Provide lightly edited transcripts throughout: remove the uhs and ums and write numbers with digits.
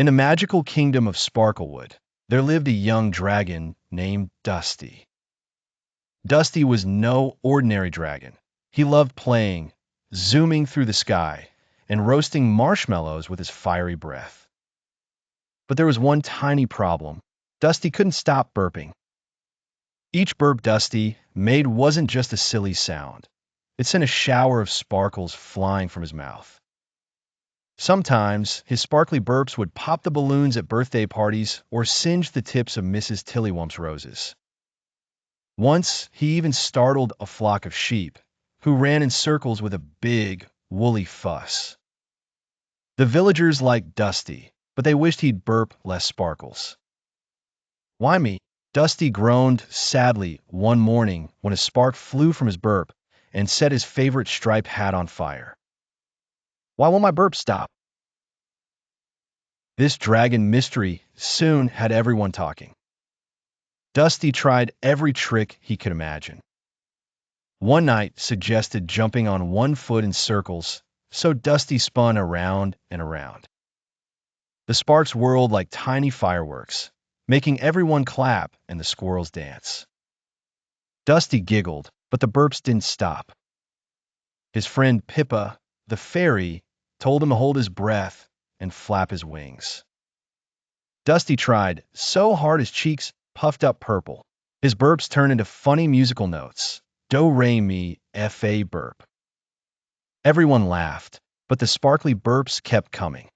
In the magical kingdom of Sparklewood, there lived a young dragon named Dusty. Dusty was no ordinary dragon. He loved playing, zooming through the sky, and roasting marshmallows with his fiery breath. But there was one tiny problem. Dusty couldn't stop burping. Each burp Dusty made wasn't just a silly sound. It sent a shower of sparkles flying from his mouth. Sometimes, his sparkly burps would pop the balloons at birthday parties or singe the tips of Mrs. Tillywump's roses. Once, he even startled a flock of sheep, who ran in circles with a big, woolly fuss. The villagers liked Dusty, but they wished he'd burp less sparkles. "Why me?" Dusty groaned sadly one morning when a spark flew from his burp and set his favorite striped hat on fire. "Why won't my burp stop?" This dragon mystery soon had everyone talking. Dusty tried every trick he could imagine. One night suggested jumping on one foot in circles, so Dusty spun around and around. The sparks whirled like tiny fireworks, making everyone clap and the squirrels dance. Dusty giggled, but the burps didn't stop. His friend Pippa, the fairy, told him to hold his breath and flap his wings. Dusty tried so hard his cheeks puffed up purple. His burps turned into funny musical notes. Do, re, mi, fa burp. Everyone laughed, but the sparkly burps kept coming.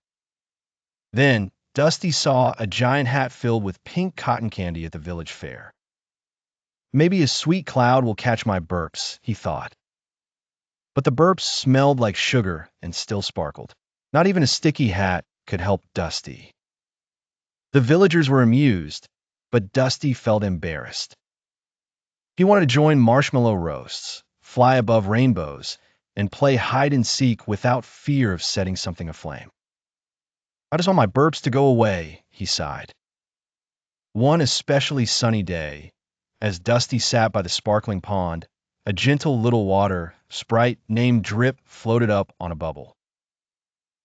Then, Dusty saw a giant hat filled with pink cotton candy at the village fair. Maybe a sweet cloud will catch my burps, he thought. But the burps smelled like sugar and still sparkled. Not even a sticky hat could help Dusty. The villagers were amused, but Dusty felt embarrassed. He wanted to join marshmallow roasts, fly above rainbows, and play hide-and-seek without fear of setting something aflame. "I just want my burps to go away," he sighed. One especially sunny day, as Dusty sat by the sparkling pond, a gentle little water sprite named Drip floated up on a bubble.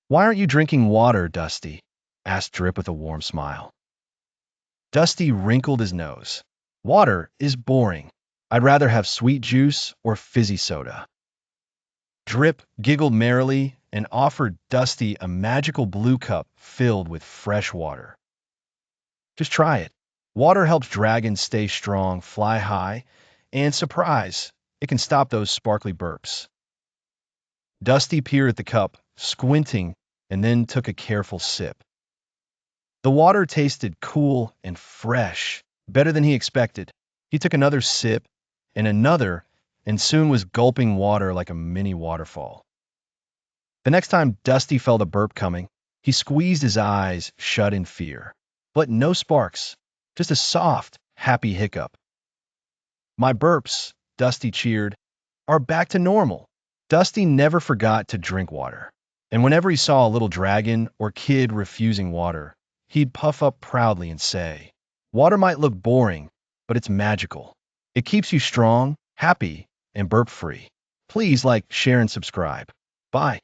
"Why aren't you drinking water, Dusty?" asked Drip with a warm smile. Dusty wrinkled his nose. "Water is boring. I'd rather have sweet juice or fizzy soda." Drip giggled merrily and offered Dusty a magical blue cup filled with fresh water. "Just try it. Water helps dragons stay strong, fly high, and surprise, it can stop those sparkly burps." Dusty peered at the cup, squinting, and then took a careful sip. The water tasted cool and fresh, better than he expected. He took another sip, and soon was gulping water like a mini waterfall. The next time Dusty felt a burp coming, he squeezed his eyes shut in fear. But no sparks, just a soft, happy hiccup. "My burps," Dusty cheered, "are back to normal." Dusty never forgot to drink water, and whenever he saw a little dragon or kid refusing water, he'd puff up proudly and say, "Water might look boring, but it's magical. It keeps you strong, happy, and burp-free." Please like, share, and subscribe. Bye.